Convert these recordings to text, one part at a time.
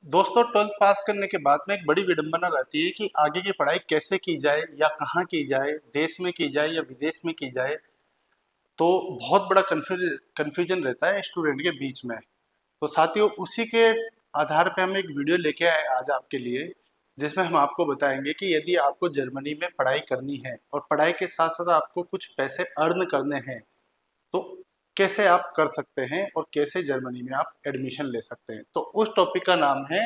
दोस्तों, 12th पास करने के बाद में एक बड़ी विडंबना रहती है कि आगे की पढ़ाई कैसे की जाए या कहाँ की जाए, देश में की जाए या विदेश में की जाए। तो बहुत बड़ा कन्फ्यूजन रहता है स्टूडेंट के बीच में। तो साथियों, उसी के आधार पे हम एक वीडियो लेके आए आज आपके लिए, जिसमें हम आपको बताएंगे कि यदि आपको जर्मनी में पढ़ाई करनी है और पढ़ाई के साथ साथ आपको कुछ पैसे अर्न करने हैं, तो कैसे आप कर सकते हैं और कैसे जर्मनी में आप एडमिशन ले सकते हैं। तो उस टॉपिक का नाम है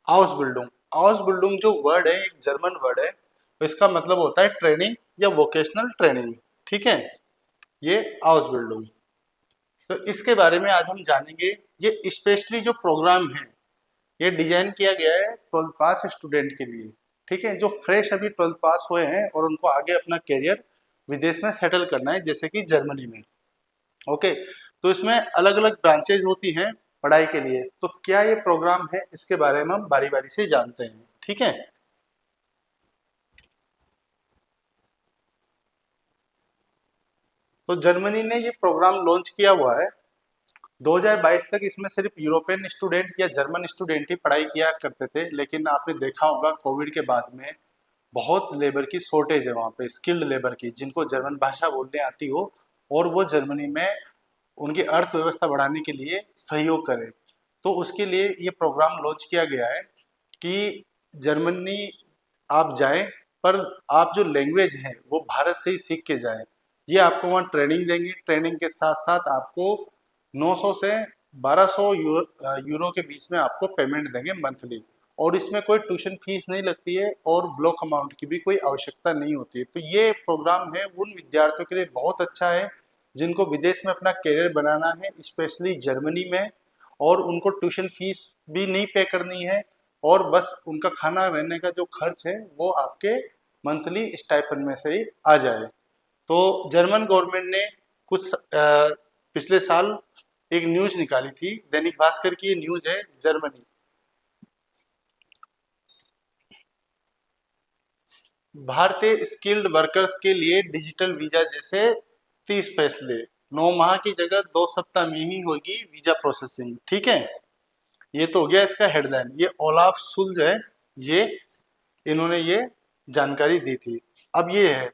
आउसबिल्डिंग। आउसबिल्डिंग जो वर्ड है, एक जर्मन वर्ड है, तो इसका मतलब होता है ट्रेनिंग या वोकेशनल ट्रेनिंग। ठीक है, ये आउसबिल्डिंग। तो इसके बारे में आज हम जानेंगे। ये स्पेशली जो प्रोग्राम है, ये डिजाइन किया गया है 12th पास स्टूडेंट के लिए। ठीक है, जो फ्रेश अभी 12th पास हुए हैं और उनको आगे अपना करियर विदेश में सेटल करना है, जैसे कि जर्मनी में। ओके, तो इसमें अलग अलग ब्रांचेज होती हैं पढ़ाई के लिए। तो क्या ये प्रोग्राम है, इसके बारे में हम बारी बारी से जानते हैं। ठीक है, तो जर्मनी ने ये प्रोग्राम लॉन्च किया हुआ है 2022 तक। इसमें सिर्फ यूरोपियन स्टूडेंट या जर्मन स्टूडेंट ही पढ़ाई किया करते थे, लेकिन आपने देखा होगा कोविड के बाद में बहुत लेबर की शॉर्टेज है वहाँ पे, स्किल्ड लेबर की, जिनको जर्मन भाषा बोलने आती हो और वो जर्मनी में उनकी अर्थव्यवस्था बढ़ाने के लिए सहयोग करें। तो उसके लिए ये प्रोग्राम लॉन्च किया गया है कि जर्मनी आप जाएं, पर आप जो लैंग्वेज है वो भारत से ही सीख के जाएं। ये आपको वहाँ ट्रेनिंग देंगे। ट्रेनिंग के साथ साथ आपको 900 से 1200 यूरो के बीच में आपको पेमेंट देंगे मंथली। और इसमें कोई ट्यूशन फीस नहीं लगती है और ब्लॉक अमाउंट की भी कोई आवश्यकता नहीं होती है। तो ये प्रोग्राम है उन विद्यार्थियों के लिए बहुत अच्छा है जिनको विदेश में अपना करियर बनाना है, स्पेशली जर्मनी में। और उनको ट्यूशन फीस भी नहीं पे करनी है, और बस उनका खाना रहने का जो खर्च है वो आपके मंथली स्टाइपेंड में से ही आ जाए। तो जर्मन गवर्नमेंट ने कुछ पिछले साल एक न्यूज निकाली थी, दैनिक भास्कर की ये न्यूज है। जर्मनी भारतीय स्किल्ड वर्कर्स के लिए डिजिटल वीजा जैसे 30 फैसले। 9 माह की जगह 2 सप्ताह में ही होगी वीजा प्रोसेसिंग। ठीक है, ये तो हो गया इसका हेडलाइन। ये ओलाफ सुल्ज है, ये इन्होंने ये जानकारी दी थी। अब ये है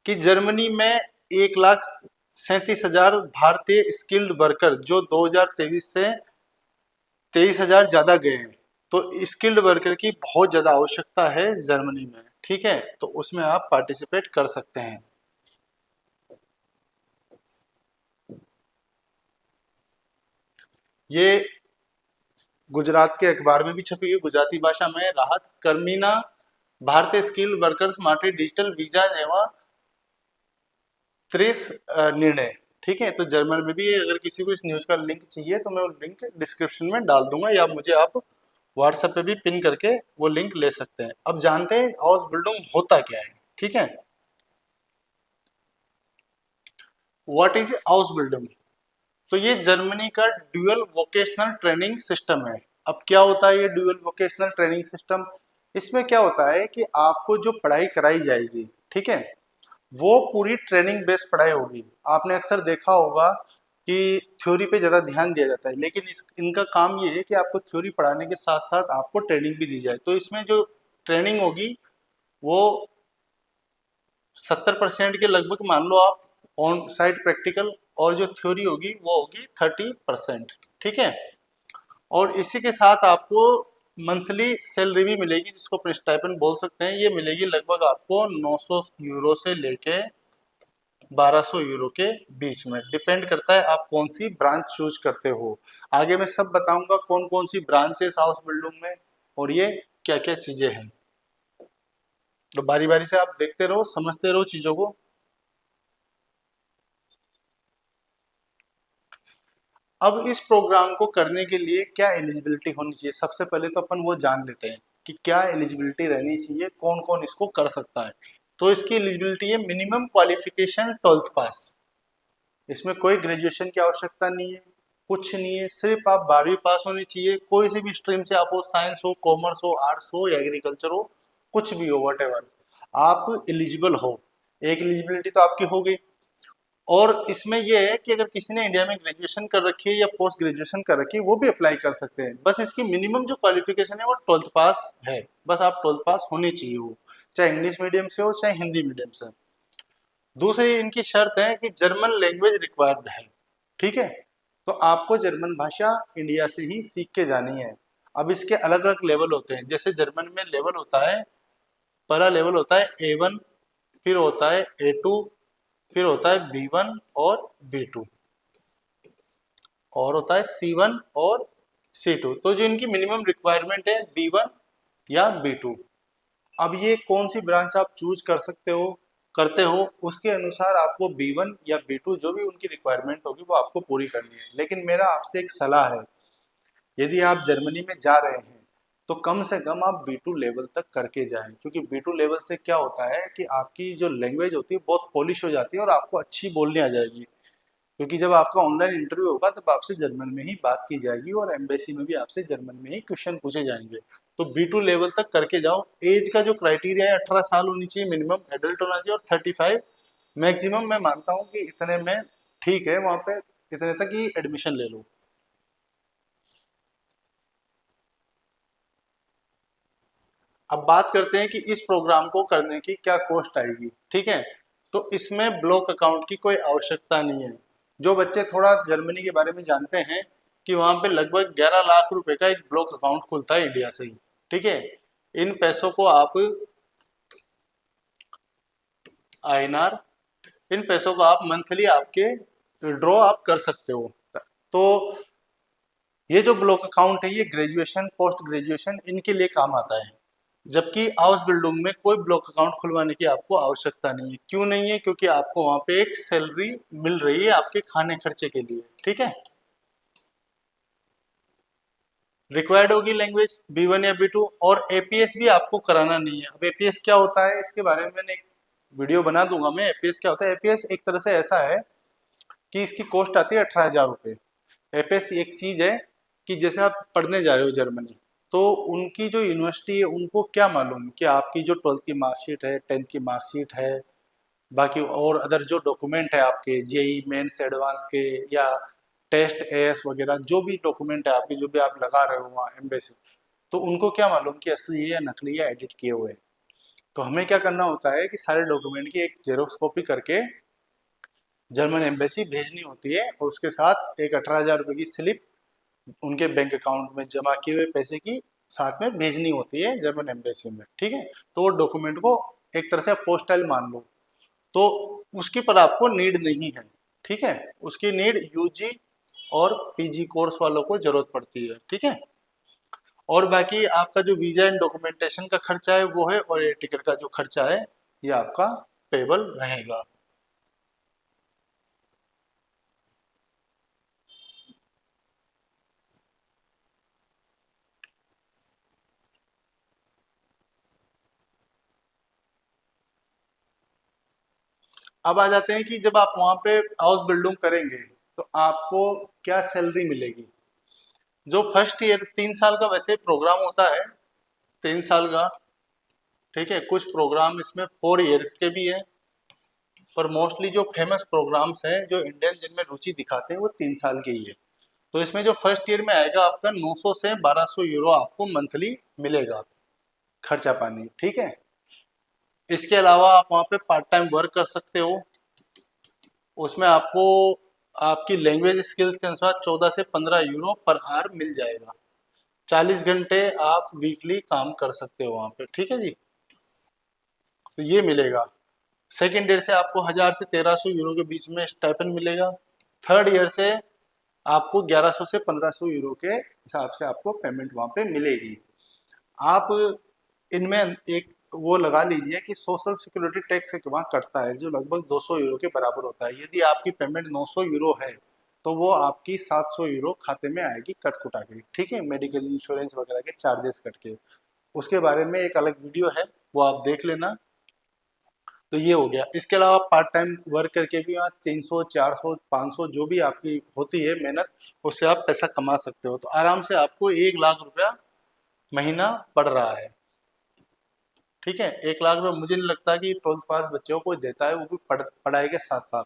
कि जर्मनी में 1,37,000 भारतीय स्किल्ड वर्कर जो 2023 से 23,000 ज्यादा गए हैं। तो स्किल्ड वर्कर की बहुत ज्यादा आवश्यकता है जर्मनी में। ठीक है, तो उसमें आप पार्टिसिपेट कर सकते हैं। ये गुजरात के अखबार में भी छपी हुई गुजराती भाषा में। राहत कर्मीना भारतीय स्किल्ड वर्कर्स માટે डिजिटल वीजा જેવા 30 निर्णय। ठीक है, तो जर्मन में भी है। अगर किसी को इस न्यूज का लिंक चाहिए तो मैं वो लिंक डिस्क्रिप्शन में डाल दूंगा, या मुझे आप व्हाट्सएप पे भी पिन करके वो लिंक ले सकते हैं। अब जानते हैं हाउस बिल्डिंग होता क्या है। ठीक है, व्हाट इज हाउस बिल्डिंग। तो ये जर्मनी का ड्यूअल वोकेशनल ट्रेनिंग सिस्टम है। अब क्या होता है ये ड्यूअल वोकेशनल ट्रेनिंग सिस्टम? इसमें क्या होता है कि आपको जो पढ़ाई कराई जाएगी, ठीक है, वो पूरी ट्रेनिंग बेस्ड पढ़ाई होगी। आपने अक्सर देखा होगा कि थ्योरी पे ज़्यादा ध्यान दिया जाता है, लेकिन इनका काम ये है कि आपको थ्योरी पढ़ाने के साथ साथ आपको ट्रेनिंग भी दी जाए। तो इसमें जो ट्रेनिंग होगी वो 70% के लगभग मान लो आप ऑन साइट प्रैक्टिकल, और जो थ्योरी होगी वो होगी 30%। ठीक है, और इसी के साथ आपको मंथली सैलरी भी मिलेगी, जिसको अपन स्टाइपेंड बोल सकते हैं। ये मिलेगी लगभग आपको 900 यूरो से लेके 1200 यूरो के बीच में। डिपेंड करता है आप कौन सी ब्रांच चूज करते हो। आगे मैं सब बताऊंगा कौन कौन सी ब्रांचेस हाउस बिल्डिंग में और ये क्या क्या चीजें हैं। तो बारी बारी से आप देखते रहो, समझते रहो चीजों को। अब इस प्रोग्राम को करने के लिए क्या एलिजिबिलिटी होनी चाहिए, सबसे पहले तो अपन वो जान लेते हैं कि क्या एलिजिबिलिटी रहनी चाहिए, कौन कौन इसको कर सकता है। तो इसकी एलिजिबिलिटी है मिनिमम क्वालिफिकेशन 12th पास। इसमें कोई ग्रेजुएशन की आवश्यकता नहीं है, कुछ नहीं है, सिर्फ आप 12वीं पास होनी चाहिए। कोई सी भी स्ट्रीम से आप हो, साइंस हो, कॉमर्स हो, आर्ट्स हो या एग्रीकल्चर हो, कुछ भी हो, वट एवर, आप एलिजिबल हो। एक एलिजिबिलिटी तो आपकी हो गई। और इसमें ये है कि अगर किसी ने इंडिया में ग्रेजुएशन कर रखी है या पोस्ट ग्रेजुएशन कर रखी है वो भी अप्लाई कर सकते हैं। बस इसकी मिनिमम जो क्वालिफिकेशन है वो 12th पास है। बस आप 12th पास होनी चाहिए, वो चाहे इंग्लिश मीडियम से हो चाहे हिंदी मीडियम से। दूसरी इनकी शर्त है कि जर्मन लैंग्वेज रिक्वायर्ड है। ठीक है, तो आपको जर्मन भाषा इंडिया से ही सीख के जानी है। अब इसके अलग अलग लेवल होते हैं, जैसे जर्मन में लेवल होता है, पहला लेवल होता है A1, फिर होता है A2, फिर होता है B1 और B2, और होता है C1 और C2। तो जो इनकी मिनिमम रिक्वायरमेंट है B1 या B2। अब ये कौन सी ब्रांच आप चूज कर सकते हो, करते हो, उसके अनुसार आपको B1 या B2 जो भी उनकी रिक्वायरमेंट होगी वो आपको पूरी करनी है। लेकिन मेरा आपसे एक सलाह है, यदि आप जर्मनी में जा रहे हैं तो कम से कम आप B2 लेवल तक करके जाएं, क्योंकि B2 लेवल से क्या होता है कि आपकी जो लैंग्वेज होती है बहुत पॉलिश हो जाती है और आपको अच्छी बोलनी आ जाएगी। क्योंकि जब आपका ऑनलाइन इंटरव्यू होगा तब आपसे जर्मन में ही बात की जाएगी और एम्बेसी में भी आपसे जर्मन में ही क्वेश्चन पूछे जाएंगे। तो B2 लेवल तक करके जाओ। एज का जो क्राइटेरिया है 18 साल होनी चाहिए मिनिमम, एडल्ट होना चाहिए, और 35 मैक्सिमम। मैं मानता हूँ कि इतने में ठीक है, वहाँ पे इतने तक ही एडमिशन ले लो। अब बात करते हैं कि इस प्रोग्राम को करने की क्या कॉस्ट आएगी। ठीक है, तो इसमें ब्लॉक अकाउंट की कोई आवश्यकता नहीं है। जो बच्चे थोड़ा जर्मनी के बारे में जानते हैं कि वहाँ पे लगभग 11 लाख रुपए का एक ब्लॉक अकाउंट खुलता है इंडिया से ही। ठीक है, इन पैसों को आप INR, इन पैसों को आप मंथली आपके ड्रॉ आप कर सकते हो। तो ये जो ब्लॉक अकाउंट है ये ग्रेजुएशन पोस्ट ग्रेजुएशन इनके लिए काम आता है। जबकि हाउस बिल्डिंग में कोई ब्लॉक अकाउंट खुलवाने की आपको आवश्यकता नहीं है। क्यों नहीं है? क्योंकि आपको वहां पे एक सैलरी मिल रही है आपके खाने खर्चे के लिए। ठीक है, रिक्वायर्ड होगी लैंग्वेज B1 या B2, और APS भी आपको कराना नहीं है। अब APS क्या होता है इसके बारे में मैंने एक वीडियो बना दूंगा मैं। APS क्या होता है? APS एक तरह से ऐसा है कि इसकी कॉस्ट आती है 18,000 रुपये। एपीएस एक चीज है कि जैसे आप पढ़ने जा रहे हो जर्मनी, तो उनकी जो यूनिवर्सिटी है उनको क्या मालूम कि आपकी जो 12th की मार्कशीट है, 10th की मार्कशीट है, बाकी और अदर जो डॉक्यूमेंट है आपके जेई मेंस एडवांस के या टेस्ट एएस वगैरह जो भी डॉक्यूमेंट है आपकी, जो भी आप लगा रहे हो वहाँ एम्बेसी, तो उनको क्या मालूम कि असली है या नकली या एडिट किए हुए हैं। तो हमें क्या करना होता है कि सारे डॉक्यूमेंट की एक जेरोक्स कॉपी करके जर्मन एम्बेसी भेजनी होती है, और उसके साथ एक 18,000 रुपये की स्लिप उनके बैंक अकाउंट में जमा किए हुए पैसे की साथ में भेजनी होती है जर्मन एम्बेसी में। ठीक है, तो वो डॉक्यूमेंट को एक तरह से पोस्टल मान लो, तो उसकी पर आपको नीड नहीं है। ठीक है, उसकी नीड यूजी और पीजी कोर्स वालों को जरूरत पड़ती है। ठीक है, और बाकी आपका जो वीजा एंड डॉक्यूमेंटेशन का खर्चा है वो है, और एयर टिकट का जो खर्चा है ये आपका पेबल रहेगा। अब आ जाते हैं कि जब आप वहां पे हाउस बिल्डिंग करेंगे तो आपको क्या सैलरी मिलेगी। जो फर्स्ट ईयर 3 साल का वैसे प्रोग्राम होता है, 3 साल का। ठीक है, कुछ प्रोग्राम इसमें 4 इयर्स के भी है, पर मोस्टली जो फेमस प्रोग्राम्स हैं जो इंडियन जिनमें रुचि दिखाते हैं वो 3 साल के ही है। तो इसमें जो फर्स्ट ईयर में आएगा आपका 900 से 1200 यूरो आपको मंथली मिलेगा खर्चा पानी। ठीक है, इसके अलावा आप वहाँ पे पार्ट टाइम वर्क कर सकते हो। उसमें आपको आपकी लैंग्वेज स्किल्स के अनुसार 14 से 15 यूरो पर आवर मिल जाएगा। 40 घंटे आप वीकली काम कर सकते हो वहाँ पे। ठीक है जी, तो ये मिलेगा। सेकेंड ईयर से आपको 1000 से 1300 यूरो के बीच में स्टाइपेंड मिलेगा। थर्ड ईयर से आपको 1100 से 1500 यूरो के हिसाब से आपको पेमेंट वहाँ पे मिलेगी। आप इनमें एक वो लगा लीजिए कि सोशल सिक्योरिटी टैक्स एक वहाँ कटता है जो लगभग 200 यूरो के बराबर होता है। यदि आपकी पेमेंट 900 यूरो है तो वो आपकी 700 यूरो खाते में आएगी कट कुटा के। ठीक है, मेडिकल इंश्योरेंस वगैरह के चार्जेस कट के। उसके बारे में एक अलग वीडियो है, वो आप देख लेना। तो ये हो गया। इसके अलावा पार्ट टाइम वर्क करके भी आप 300 400 500 जो भी आपकी होती है मेहनत, उससे आप पैसा कमा सकते हो। तो आराम से आपको 1 लाख रुपया महीना पड़ रहा है। ठीक है, 1 लाख रुपये मुझे नहीं लगता कि 12th पास बच्चों को देता है, वो भी पढ़ाई के साथ साथ।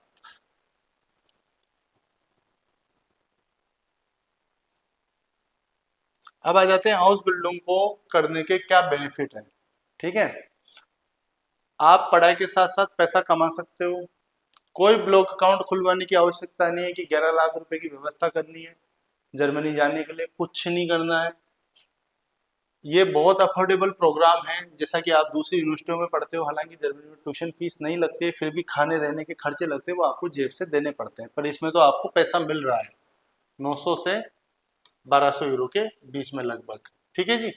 अब आ जाते हैं हाउस बिल्डिंग को करने के क्या बेनिफिट है। ठीक है, आप पढ़ाई के साथ साथ पैसा कमा सकते हो। कोई ब्लॉक अकाउंट खुलवाने की आवश्यकता नहीं है कि 11 लाख रुपए की व्यवस्था करनी है जर्मनी जाने के लिए, कुछ नहीं करना है। ये बहुत अफोर्डेबल प्रोग्राम है, जैसा कि आप दूसरी यूनिवर्सिटियों में पढ़ते हो। हालांकि जर्मनी में ट्यूशन फीस नहीं लगती है, फिर भी खाने रहने के खर्चे लगते हैं, वो आपको जेब से देने पड़ते हैं। पर इसमें तो आपको पैसा मिल रहा है 900 से 1200 यूरो के बीच में लगभग। ठीक है जी।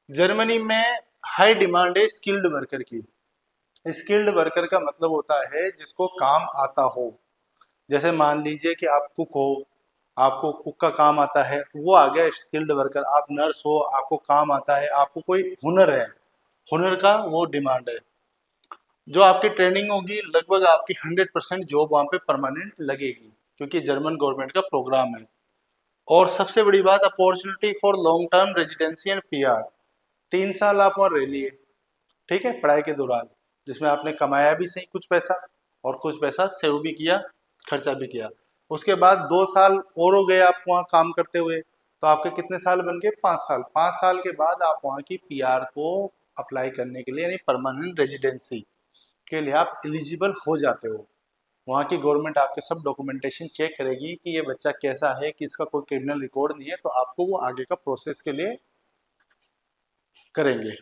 जर्मनी में हाई डिमांड है स्किल्ड वर्कर की। स्किल्ड वर्कर का मतलब होता है जिसको काम आता हो। जैसे मान लीजिए कि आप कुक हो, आपको कुक का काम आता है, वो आ गया स्किल्ड वर्कर। आप नर्स हो, आपको काम आता है, आपको कोई हुनर है, हुनर का वो डिमांड है। जो आपकी ट्रेनिंग होगी लगभग आपकी 100% जॉब वहाँ पे परमानेंट लगेगी, क्योंकि जर्मन गवर्नमेंट का प्रोग्राम है। और सबसे बड़ी बात, opportunity for long term residency and PR. 3 साल आप वहाँ रह लिए, ठीक है, पढ़ाई के दौरान, जिसमें आपने कमाया भी सही कुछ पैसा और कुछ पैसा सेव भी किया, खर्चा भी किया। उसके बाद 2 साल और हो गए आप वहाँ काम करते हुए, तो आपके कितने साल बन गए? 5 साल। 5 साल के बाद आप वहाँ की पीआर को अप्लाई करने के लिए, यानी परमानेंट रेजिडेंसी के लिए आप एलिजिबल हो जाते हो। वहाँ की गवर्नमेंट आपके सब डॉक्यूमेंटेशन चेक करेगी कि ये बच्चा कैसा है, कि इसका कोई क्रिमिनल रिकॉर्ड नहीं है, तो आपको वो आगे का प्रोसेस के लिए करेंगे।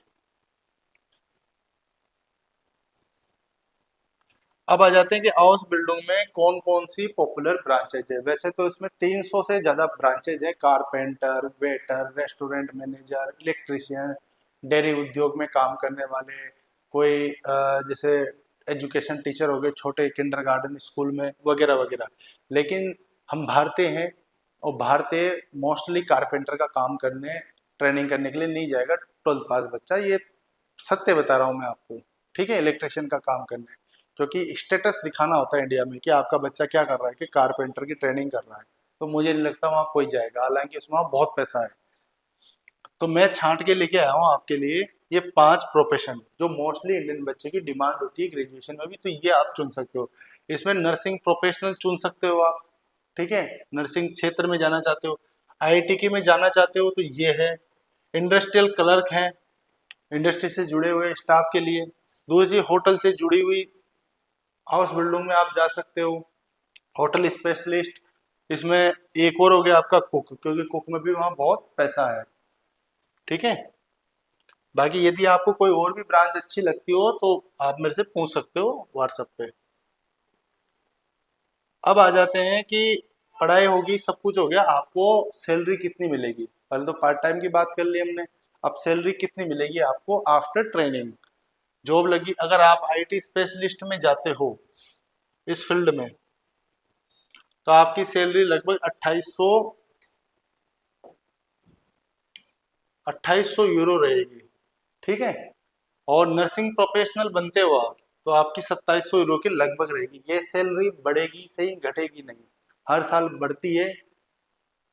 अब आ जाते हैं कि हाउस बिल्डिंग में कौन कौन सी पॉपुलर ब्रांचेज है। वैसे तो इसमें 300 से ज़्यादा ब्रांचेज है। Carpenter, waiter, restaurant manager, electrician, dairy उद्योग में काम करने वाले, कोई जैसे एजुकेशन टीचर हो गए छोटे किंडरगार्टन स्कूल में, वगैरह वगैरह। लेकिन हम भारतीय हैं, और भारतीय मोस्टली कारपेंटर का काम करने, ट्रेनिंग करने के लिए नहीं जाएगा 12th पास बच्चा। ये सत्य बता रहा हूँ मैं आपको। ठीक है, इलेक्ट्रिशियन का काम करने, क्योंकि स्टेटस दिखाना होता है इंडिया में कि आपका बच्चा क्या कर रहा है, कि कारपेंटर की ट्रेनिंग कर रहा है। तो मुझे नहीं लगता वहाँ कोई जाएगा, हालांकि उसमें वहाँ बहुत पैसा है। तो मैं छांट के लेके आया हूँ आपके लिए ये 5 प्रोफेशन जो मोस्टली इंडियन बच्चे की डिमांड होती है ग्रेजुएशन में भी, तो ये आप चुन सकते हो। इसमें नर्सिंग प्रोफेशनल चुन सकते हो आप। ठीक है, नर्सिंग क्षेत्र में जाना चाहते हो, आईआईटी में जाना चाहते हो, तो ये है। इंडस्ट्रियल क्लर्क है, इंडस्ट्री से जुड़े हुए स्टाफ के लिए। दूसरी, होटल से जुड़ी हुई हाउस बिल्डिंग में आप जा सकते हो, होटल स्पेशलिस्ट। इसमें एक और हो गया आपका कुक, क्योंकि कुक में भी वहाँ बहुत पैसा है। ठीक है, बाकी यदि आपको कोई और भी ब्रांच अच्छी लगती हो तो आप मेरे से पूछ सकते हो व्हाट्सएप पे। अब आ जाते हैं कि पढ़ाई होगी, सब कुछ हो गया, आपको सैलरी कितनी मिलेगी। पहले तो पार्ट टाइम की बात कर ली हमने, अब सैलरी कितनी मिलेगी आपको आफ्टर ट्रेनिंग, जॉब लगी। अगर आप आईटी स्पेशलिस्ट में जाते हो इस फील्ड में, तो आपकी सैलरी लगभग 2800 यूरो रहेगी। ठीक है, और नर्सिंग प्रोफेशनल बनते हो आप, तो आपकी 2700 यूरो के लगभग रहेगी। ये सैलरी बढ़ेगी सही, घटेगी नहीं, हर साल बढ़ती है।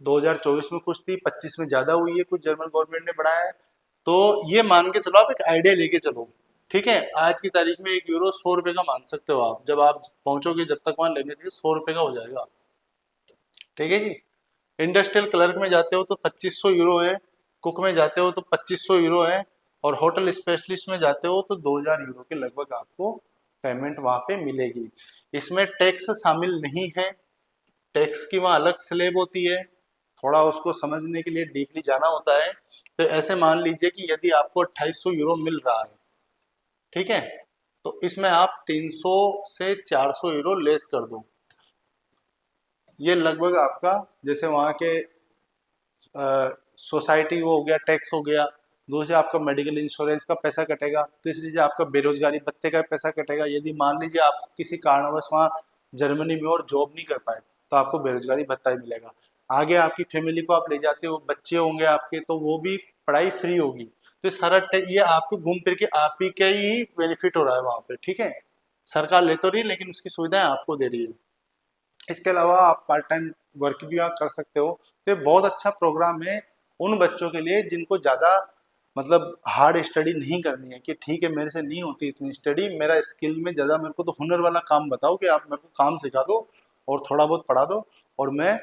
2024 में कुछ थी, 25 में ज्यादा हुई है, कुछ जर्मन गवर्नमेंट ने बढ़ाया है। तो ये मान के चलो, आप एक आइडिया लेके चलो। ठीक है, आज की तारीख में 1 यूरो 100 रुपए का मान सकते हो आप। जब आप पहुंचोगे, जब तक वहां लेंगे, 100 रुपए का हो जाएगा। ठीक है जी। इंडस्ट्रियल क्लर्क में जाते हो तो 2500 यूरो है, कुक में जाते हो तो 2500 यूरो है, और होटल स्पेशलिस्ट में जाते हो तो 2000 यूरो के लगभग आपको पेमेंट वहां पे मिलेगी। इसमें टैक्स शामिल नहीं है, टैक्स की वहाँ अलग स्लेब होती है, थोड़ा उसको समझने के लिए डीपली जाना होता है। तो ऐसे मान लीजिए कि यदि आपको 2800 यूरो मिल रहा है, ठीक है, तो इसमें आप 300 से 400 यूरो लेस कर दो। ये लगभग आपका, जैसे वहाँ के सोसाइटी वो हो गया, टैक्स हो गया। दूसरे, आपका मेडिकल इंश्योरेंस का पैसा कटेगा। तीसरी चीज, आपका बेरोजगारी भत्ते का पैसा कटेगा। यदि मान लीजिए आप किसी कारणवश वहाँ जर्मनी में और जॉब नहीं कर पाए, तो आपको बेरोजगारी भत्ता ही मिलेगा। आगे आपकी फैमिली को आप ले जाते हो, बच्चे होंगे आपके, तो वो भी पढ़ाई फ्री होगी। तो सारा ये आपको घूम फिर के आप ही का ही बेनिफिट हो रहा है वहाँ पे। ठीक है, सरकार ले तो रही है, लेकिन उसकी सुविधाएं आपको दे रही है। इसके अलावा आप पार्ट टाइम वर्क भी यहाँ कर सकते हो। तो ये बहुत अच्छा प्रोग्राम है उन बच्चों के लिए जिनको ज़्यादा मतलब हार्ड स्टडी नहीं करनी है, कि ठीक है मेरे से नहीं होती इतनी स्टडी, मेरा स्किल में ज़्यादा, मेरे को तो हुनर वाला काम बताओ, कि आप मेरे को काम सिखा दो और थोड़ा बहुत पढ़ा दो, और मैं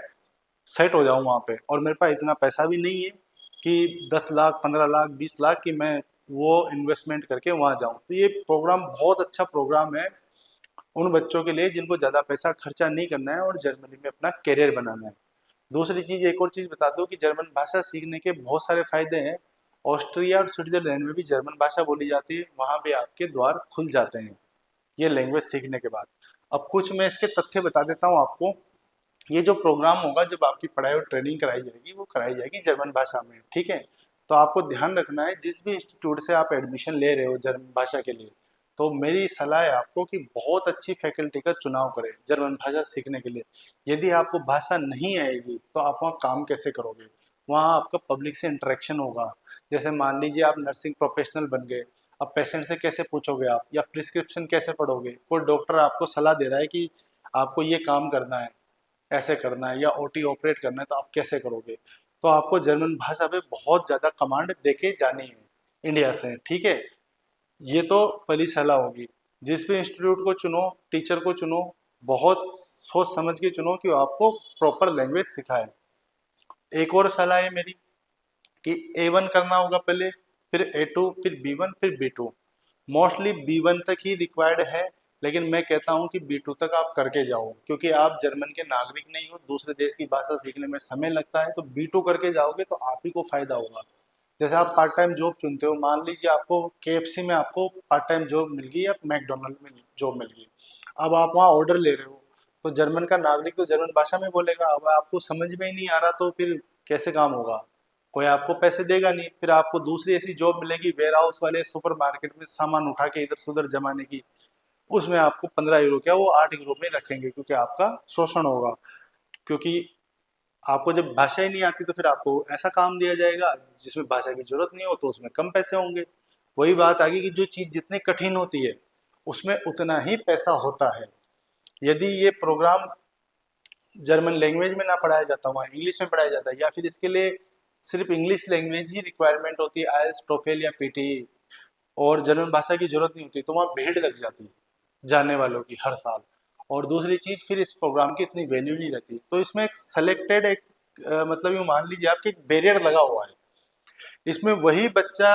सेट हो जाऊँ वहाँ पे, और मेरे पास इतना पैसा भी नहीं है कि 10 लाख 15 लाख 20 लाख की मैं वो इन्वेस्टमेंट करके वहाँ जाऊँ। तो ये प्रोग्राम बहुत अच्छा प्रोग्राम है उन बच्चों के लिए जिनको ज़्यादा पैसा खर्चा नहीं करना है और जर्मनी में अपना करियर बनाना है। दूसरी चीज़, एक और चीज़ बता दूँ कि जर्मन भाषा सीखने के बहुत सारे फायदे हैं। ऑस्ट्रिया और स्विट्जरलैंड में भी जर्मन भाषा बोली जाती है, वहाँ भी आपके द्वार खुल जाते हैं ये लैंग्वेज सीखने के बाद। अब कुछ मैं इसके तथ्य बता देता हूँ आपको। ये जो प्रोग्राम होगा, जब आपकी पढ़ाई और ट्रेनिंग कराई जाएगी, वो कराई जाएगी जर्मन भाषा में, ठीक है। तो आपको ध्यान रखना है, जिस भी इंस्टीट्यूट से आप एडमिशन ले रहे हो जर्मन भाषा के लिए, तो मेरी सलाह है आपको कि बहुत अच्छी फैकल्टी का चुनाव करें जर्मन भाषा सीखने के लिए। यदि आपको भाषा नहीं आएगी तो आप वहाँ काम कैसे करोगे? वहाँ आपका पब्लिक से इंटरेक्शन होगा। जैसे मान लीजिए आप नर्सिंग प्रोफेशनल बन गए, अब पेशेंट से कैसे पूछोगे आप, या प्रिस्क्रिप्शन कैसे पढ़ोगे? कोई डॉक्टर आपको सलाह दे रहा है कि आपको ये काम करना है, ऐसे करना है, या ओटी ऑपरेट करना है, तो आप कैसे करोगे? तो आपको जर्मन भाषा पे बहुत ज़्यादा कमांड देके जानी है इंडिया से, ठीक है। ये तो पहली सलाह होगी। जिस भी इंस्टीट्यूट को चुनो, टीचर को चुनो, बहुत सोच समझ के चुनो कि वो आपको प्रॉपर लैंग्वेज सिखाए। एक और सलाह है मेरी कि A1 करना होगा पहले, फिर A2, फिर B1, फिर B2। मोस्टली B1 तक ही रिक्वायर्ड है, लेकिन मैं कहता हूँ कि B2 तक आप करके जाओ, क्योंकि आप जर्मन के नागरिक नहीं हो, दूसरे देश की भाषा सीखने में समय लगता है, तो B2 करके जाओगे तो आप ही को फायदा होगा। जैसे आप पार्ट टाइम जॉब चुनते हो, मान लीजिए आपको KFC में आपको पार्ट टाइम जॉब मिल गई या मैकडोनल्ड में जॉब मिल गई। अब आप वहाँ ऑर्डर ले रहे हो, तो जर्मन का नागरिक तो जर्मन भाषा में बोलेगा। अब आपको समझ में ही नहीं आ रहा तो फिर कैसे काम होगा? कोई आपको पैसे देगा नहीं। फिर आपको दूसरी ऐसी जॉब मिलेगी वेयर हाउस वाले, सुपर मार्केट में सामान उठा के इधर से उधर जमाने की, उसमें आपको 15 यूरो क्या, वो 8 यूरो में रखेंगे, क्योंकि आपका शोषण होगा। क्योंकि आपको जब भाषा ही नहीं आती तो फिर आपको ऐसा काम दिया जाएगा जिसमें भाषा की जरूरत नहीं हो, तो उसमें कम पैसे होंगे। वही बात आ गई कि जो चीज़ जितनी कठिन होती है उसमें उतना ही पैसा होता है। यदि ये प्रोग्राम जर्मन लैंग्वेज में ना पढ़ाया जाता, वहाँ इंग्लिश में पढ़ाया जाता है, या फिर इसके लिए सिर्फ इंग्लिश लैंग्वेज ही रिक्वायरमेंट होती है, आईएलटीएस टोफेल या पीटी, और जर्मन भाषा की जरूरत नहीं होती, तो वहाँ भीड़ लग जाती है जाने वालों की हर साल। और दूसरी चीज़, फिर इस प्रोग्राम की इतनी वैल्यू नहीं रहती। तो इसमें एक सेलेक्टेड एक मतलब यूँ मान लीजिए आपके एक बैरियर लगा हुआ है। इसमें वही बच्चा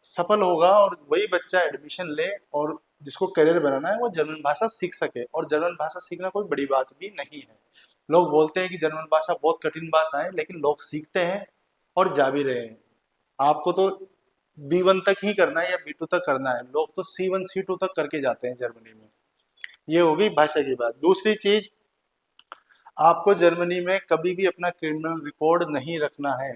सफल होगा और वही बच्चा एडमिशन ले, और जिसको करियर बनाना है वो जर्मन भाषा सीख सके। और जर्मन भाषा सीखना कोई बड़ी बात भी नहीं है। लोग बोलते हैं कि जर्मन भाषा बहुत कठिन भाषा है, लेकिन लोग सीखते हैं और जा भी रहे हैं। आपको तो B1 तक ही करना है या B2 तक करना है, लोग तो C1 C2 तक करके जाते हैं जर्मनी में। ये हो गई भाषा की बात। दूसरी चीज, आपको जर्मनी में कभी भी अपना क्रिमिनल रिकॉर्ड नहीं रखना है,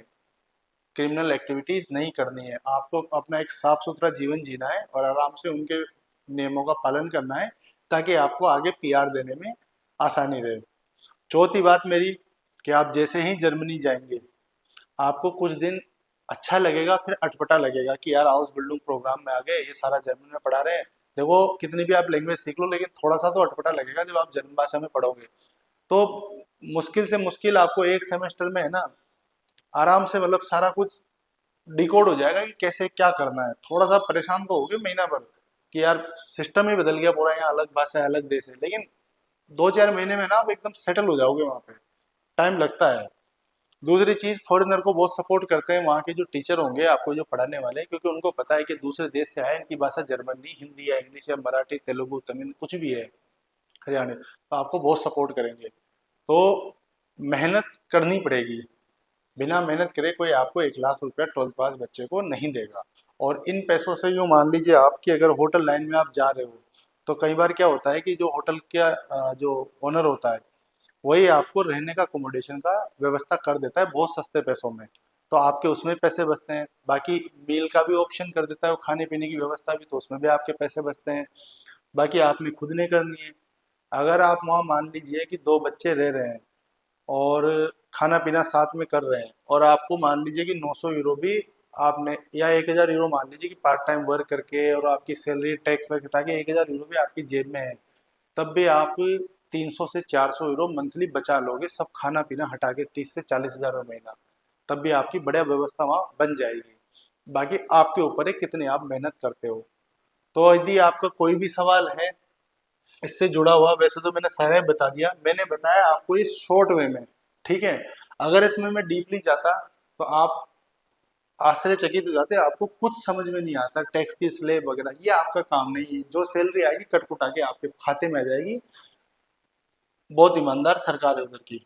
क्रिमिनल एक्टिविटीज नहीं करनी है। आपको अपना एक साफ सुथरा जीवन जीना है और आराम से उनके नियमों का पालन करना है, ताकि आपको आगे PR देने में आसानी रहे। चौथी बात मेरी, कि आप जैसे ही जर्मनी जाएंगे आपको कुछ दिन अच्छा लगेगा, फिर अटपटा लगेगा कि यार हाउस बिल्डिंग प्रोग्राम में आ गए, ये सारा जर्मन में पढ़ा रहे हैं। देखो कितनी भी आप लैंग्वेज सीख लो, लेकिन थोड़ा सा तो अटपटा लगेगा जब आप जर्मन भाषा में पढ़ोगे। तो मुश्किल से मुश्किल आपको एक सेमेस्टर में है ना, आराम से मतलब सारा कुछ डिकोड हो जाएगा कि कैसे क्या करना है। थोड़ा सा परेशान तो होगे महीना भर कि यार सिस्टम ही बदल गया पूरा, यहाँ अलग भाषा है अलग देश है, लेकिन 2-4 महीने में ना आप एकदम सेटल हो जाओगे वहाँ पे। टाइम लगता है। दूसरी चीज, फॉरेनर को बहुत सपोर्ट करते हैं वहाँ के जो टीचर होंगे आपको जो पढ़ाने वाले, क्योंकि उनको पता है कि दूसरे देश से आए, इनकी भाषा जर्मन नहीं, हिंदी या इंग्लिश या मराठी तेलुगु तमिल कुछ भी है, हरियाणा, तो आपको बहुत सपोर्ट करेंगे। तो मेहनत करनी पड़ेगी। बिना मेहनत करे कोई आपको 1 लाख रुपया 12th पास बच्चे को नहीं देगा। और इन पैसों से यूँ मान लीजिए आपकी अगर होटल लाइन में आप जा रहे हो, तो कई बार क्या होता है कि जो होटल का जो ओनर होता है वही आपको रहने का अकोमोडेशन का व्यवस्था कर देता है बहुत सस्ते पैसों में। तो आपके उसमें पैसे बचते हैं। बाकी मील का भी ऑप्शन कर देता है वो, खाने पीने की व्यवस्था भी, तो उसमें भी आपके पैसे बचते हैं। बाकी आपने खुद नहीं करनी है। अगर आप वहाँ मान लीजिए कि 2 बच्चे रह रहे हैं और खाना पीना साथ में कर रहे हैं, और आपको मान लीजिए कि 900 यूरो भी आपने, या 1000 यूरो मान लीजिए कि पार्ट टाइम वर्क करके और आपकी सैलरी टैक्स वगैरह हटा के 1000 यूरो भी आपकी जेब में है, तब भी आप 300 से 400 यूरो मंथली बचा लोगे, सब खाना पीना हटा के 30 से 40 हज़ार में महीना। तब भी आपकी बढ़िया व्यवस्था वहाँ बन जाएगी। बाकी आपके ऊपर है कितने आप मेहनत करते हो। तो यदि आपका कोई भी सवाल है इससे जुड़ा हुआ, वैसे तो मैंने सारा ही बता दिया, मैंने बताया आपको इस शॉर्ट वे में, ठीक है। अगर इसमें मैं डीपली जाता तो आप आश्चर्यचकित हो जाते, आपको कुछ समझ में नहीं आता, टैक्स की स्लेब वगैरह ये आपका काम नहीं है। जो सैलरी आएगी कट कुटा के आपके खाते में आ जाएगी। बहुत ईमानदार सरकार है उधर की।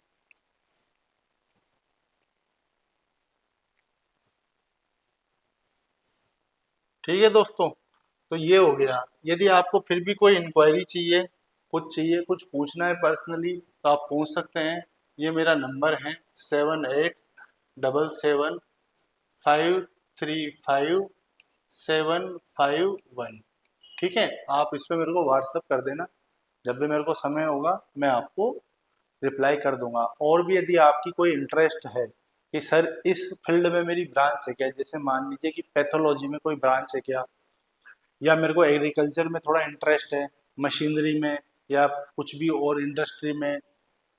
ठीक है दोस्तों, तो ये हो गया। यदि आपको फिर भी कोई इंक्वायरी चाहिए, कुछ पूछना है पर्सनली, तो आप पूछ सकते हैं। ये मेरा नंबर है 7877535751। ठीक है, आप इस पे मेरे को व्हाट्सअप कर देना। जब भी मेरे को समय होगा मैं आपको रिप्लाई कर दूंगा। और भी यदि आपकी कोई इंटरेस्ट है कि सर इस फील्ड में मेरी ब्रांच है क्या, जैसे मान लीजिए कि पैथोलॉजी में कोई ब्रांच है क्या, या मेरे को एग्रीकल्चर में थोड़ा इंटरेस्ट है, मशीनरी में, या कुछ भी और इंडस्ट्री में,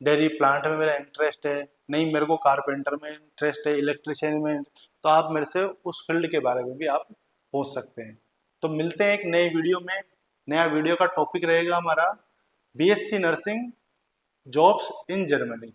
डेयरी प्लांट में मेरा इंटरेस्ट है, नहीं मेरे को कारपेंटर में इंटरेस्ट है, इलेक्ट्रिशियन में, तो आप मेरे से उस फील्ड के बारे में भी आप पूछ सकते हैं। तो मिलते हैं एक नए वीडियो में। नया वीडियो का टॉपिक रहेगा हमारा BSc nursing jobs in Germany.